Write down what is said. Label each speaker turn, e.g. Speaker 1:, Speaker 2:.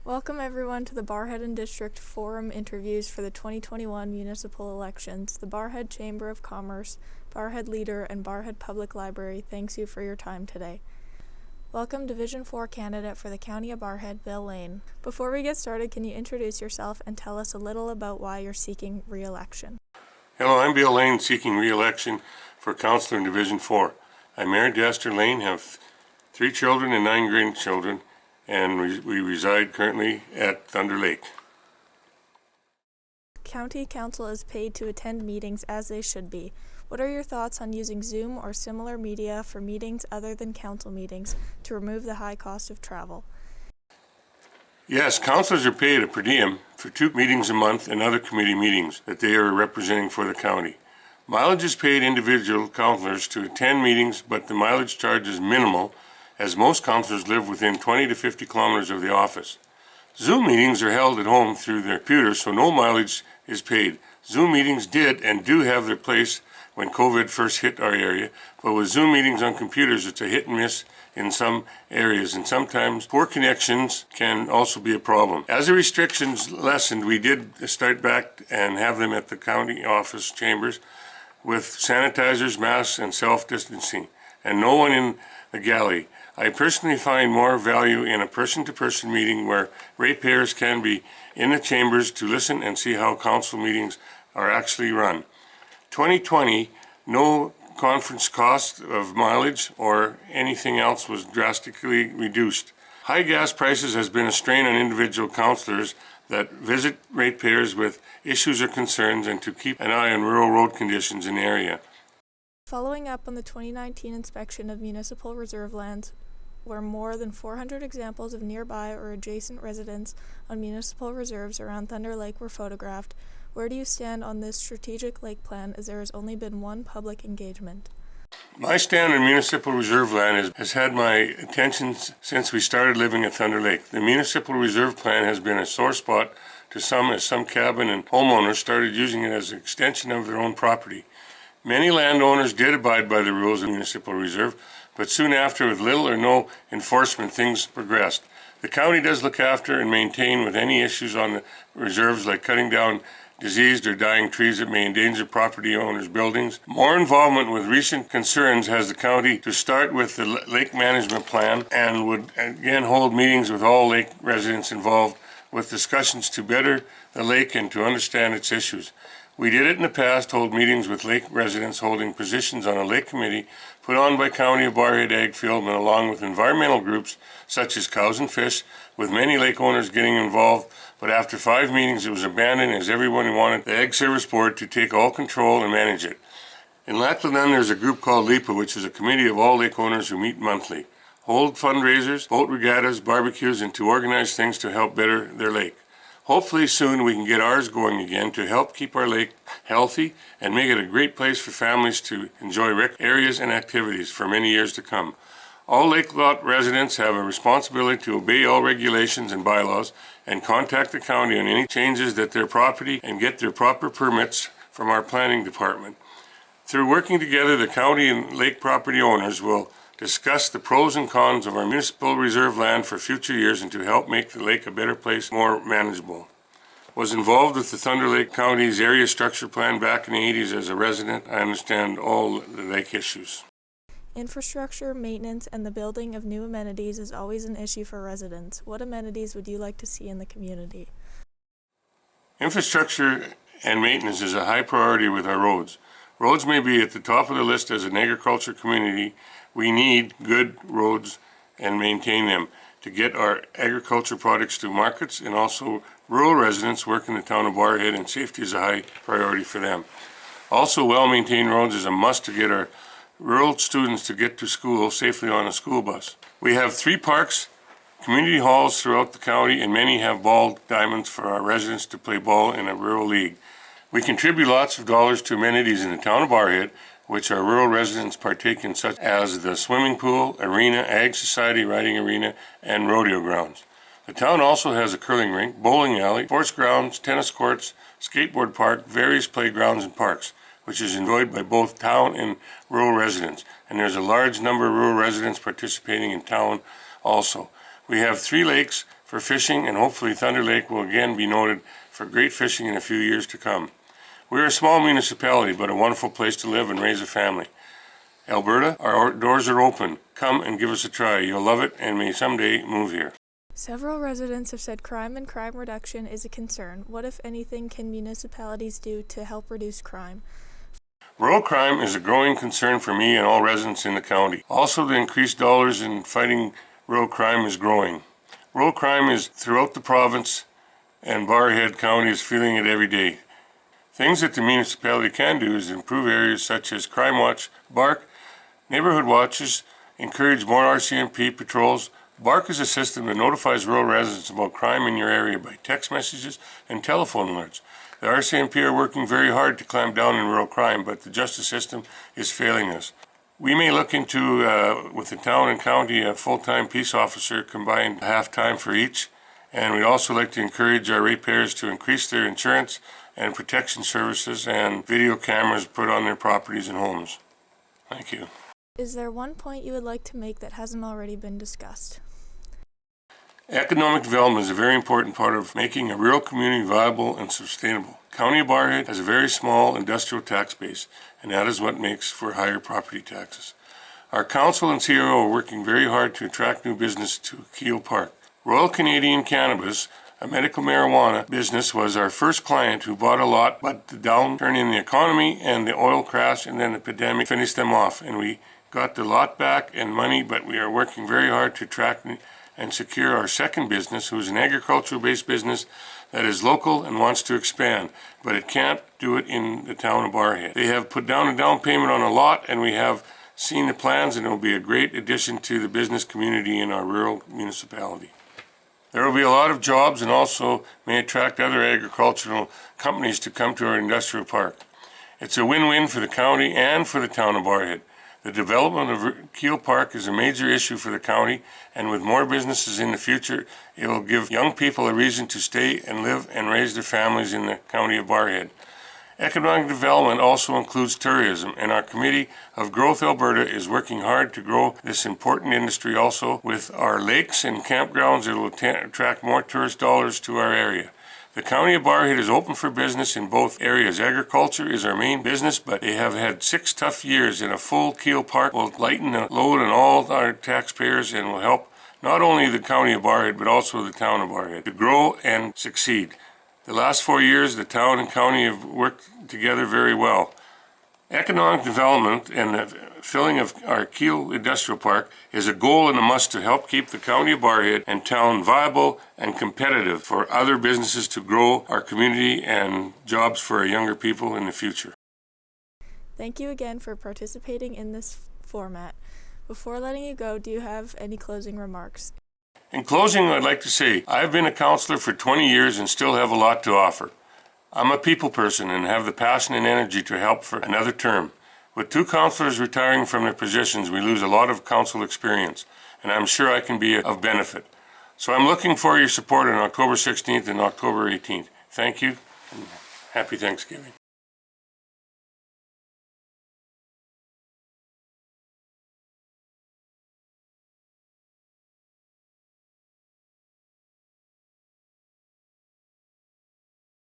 Speaker 1: Welcome everyone to the Barrhead and District Forum interviews for the 2021 municipal elections. The Barrhead Chamber of Commerce, Barrhead Leader, and Barrhead Public Library thanks you for your time today. Welcome Division 4 candidate for the County of Barrhead, Bill Lane. Before we get started, can you introduce yourself and tell us a little about why you're seeking re-election?
Speaker 2: Hello, I'm Bill Lane, seeking re-election for Councillor in Division 4. I'm married to Esther Lane, have 3 children and 9 grandchildren, and we reside currently at Thunder Lake.
Speaker 1: County Council is paid to attend meetings as they should be. What are your thoughts on using Zoom or similar media for meetings other than council meetings to remove the high cost of travel?
Speaker 2: Yes, councillors are paid a per diem for 2 meetings a month and other committee meetings that they are representing for the county. Mileage is paid individual councillors to attend meetings, but the mileage charge is minimal, as most councillors live within 20 to 50 kilometers of the office. Zoom meetings are held at home through their computer, so no mileage is paid. Zoom meetings did and do have their place when COVID first hit our area, but with Zoom meetings on computers, it's a hit and miss in some areas, and sometimes poor connections can also be a problem. As the restrictions lessened, we did start back and have them at the county office chambers with sanitizers, masks, and self-distancing, and no one in the galley. I personally find more value in a person-to-person meeting where ratepayers can be in the chambers to listen and see how council meetings are actually run. 2020, no conference cost of mileage or anything else was drastically reduced. High gas prices has been a strain on individual councillors that visit ratepayers with issues or concerns and to keep an eye on rural road conditions in the area.
Speaker 1: Following up on the 2019 inspection of municipal reserve lands, where more than 400 examples of nearby or adjacent residents on municipal reserves around Thunder Lake were photographed, where do you stand on this strategic lake plan, as there has only been one public engagement?
Speaker 2: My stand on municipal reserve land has had my attention since we started living at Thunder Lake. The municipal reserve plan has been a sore spot to some, as some cabin and homeowners started using it as an extension of their own property. Many landowners did abide by the rules of municipal reserve, but soon after, with little or no enforcement, things progressed. The county does look after and maintain with any issues on the reserves, like cutting down diseased or dying trees that may endanger property owners' buildings. More involvement with recent concerns has the county to start with the lake management plan, and would again hold meetings with all lake residents involved with discussions to better the lake and to understand its issues. We did it in the past, hold meetings with lake residents holding positions on a lake committee put on by County of Barrhead Ag Fieldmen, along with environmental groups such as Cows and Fish, with many lake owners getting involved, but after 5 meetings it was abandoned as everyone wanted the Ag Service Board to take all control and manage it. In Lac-La-Nun there's a group called LIPA, which is a committee of all lake owners who meet monthly, hold fundraisers, boat regattas, barbecues, and to organize things to help better their lake. Hopefully soon we can get ours going again to help keep our lake healthy and make it a great place for families to enjoy rec areas and activities for many years to come. All lake lot residents have a responsibility to obey all regulations and bylaws and contact the county on any changes that their property and get their proper permits from our planning department. Through working together, the county and lake property owners will discuss the pros and cons of our municipal reserve land for future years and to help make the lake a better place, more manageable. Was involved with the Thunder Lake County's area structure plan back in the 80s as a resident. I understand all the lake issues.
Speaker 1: Infrastructure, maintenance, and the building of new amenities is always an issue for residents. What amenities would you like to see in the community?
Speaker 2: Infrastructure and maintenance is a high priority with our roads. Roads may be at the top of the list as an agriculture community. We need good roads and maintain them to get our agriculture products to markets, and also rural residents work in the town of Barrhead, and safety is a high priority for them. Also, well-maintained roads is a must to get our rural students to get to school safely on a school bus. We have 3 parks, community halls throughout the county, and many have ball diamonds for our residents to play ball in a rural league. We contribute lots of dollars to amenities in the town of Barrhead, which our rural residents partake in, such as the swimming pool, arena, ag society, riding arena, and rodeo grounds. The town also has a curling rink, bowling alley, sports grounds, tennis courts, skateboard park, various playgrounds and parks, which is enjoyed by both town and rural residents. And there's a large number of rural residents participating in town also. We have 3 lakes, for fishing, and hopefully Thunder Lake will again be noted for great fishing in a few years to come. We're a small municipality, but a wonderful place to live and raise a family. Alberta, our doors are open. Come and give us a try. You'll love it and may someday move here.
Speaker 1: Several residents have said crime and crime reduction is a concern. What, if anything, can municipalities do to help reduce crime?
Speaker 2: Rural crime is a growing concern for me and all residents in the county. Also, the increased dollars in fighting rural crime is growing. Rural crime is throughout the province, and Barrhead County is feeling it every day. Things that the municipality can do is improve areas such as Crime Watch, BARC, neighborhood watches, encourage more RCMP patrols. BARC is a system that notifies rural residents about crime in your area by text messages and telephone alerts. The RCMP are working very hard to clamp down on rural crime, but the justice system is failing us. We may look into, with the town and county, a full-time peace officer combined half-time for each, and we'd also like to encourage our ratepayers to increase their insurance and protection services and video cameras put on their properties and homes. Thank you.
Speaker 1: Is there one point you would like to make that hasn't already been discussed?
Speaker 2: Economic development is a very important part of making a rural community viable and sustainable. County of Barrhead has a very small industrial tax base, and that is what makes for higher property taxes. Our council and CRO are working very hard to attract new business to Keel Park. Royal Canadian Cannabis, a medical marijuana business, was our first client who bought a lot, but the downturn in the economy and the oil crash and then the pandemic finished them off, and we got the lot back and money, but we are working very hard to attract and secure our second business, who is an agricultural-based business that is local and wants to expand, but it can't do it in the town of Barrhead. They have put down a down payment on a lot, and we have seen the plans, and it will be a great addition to the business community in our rural municipality. There will be a lot of jobs and also may attract other agricultural companies to come to our industrial park. It's a win-win for the county and for the town of Barrhead. The development of Keel Park is a major issue for the county, and with more businesses in the future, it will give young people a reason to stay and live and raise their families in the county of Barrhead. Economic development also includes tourism, and our Committee of Growth Alberta is working hard to grow this important industry also. With our lakes and campgrounds, it will attract more tourist dollars to our area. The County of Barrhead is open for business in both areas. Agriculture is our main business, but they have had 6 tough years, and a full Keel Park will lighten the load on all our taxpayers and will help not only the County of Barrhead, but also the town of Barrhead to grow and succeed. The last 4 years, the town and county have worked together very well. Economic development and the filling of our Keel Industrial Park is a goal and a must to help keep the County of Barrhead and town viable and competitive for other businesses to grow our community and jobs for our younger people in the future.
Speaker 1: Thank you again for participating in this format. Before letting you go, do you have any closing remarks?
Speaker 2: In closing, I'd like to say I've been a councillor for 20 years and still have a lot to offer. I'm a people person and have the passion and energy to help for another term. With 2 councillors retiring from their positions, we lose a lot of council experience, and I'm sure I can be of benefit. So I'm looking for your support on October 16th and October 18th. Thank you, and happy Thanksgiving.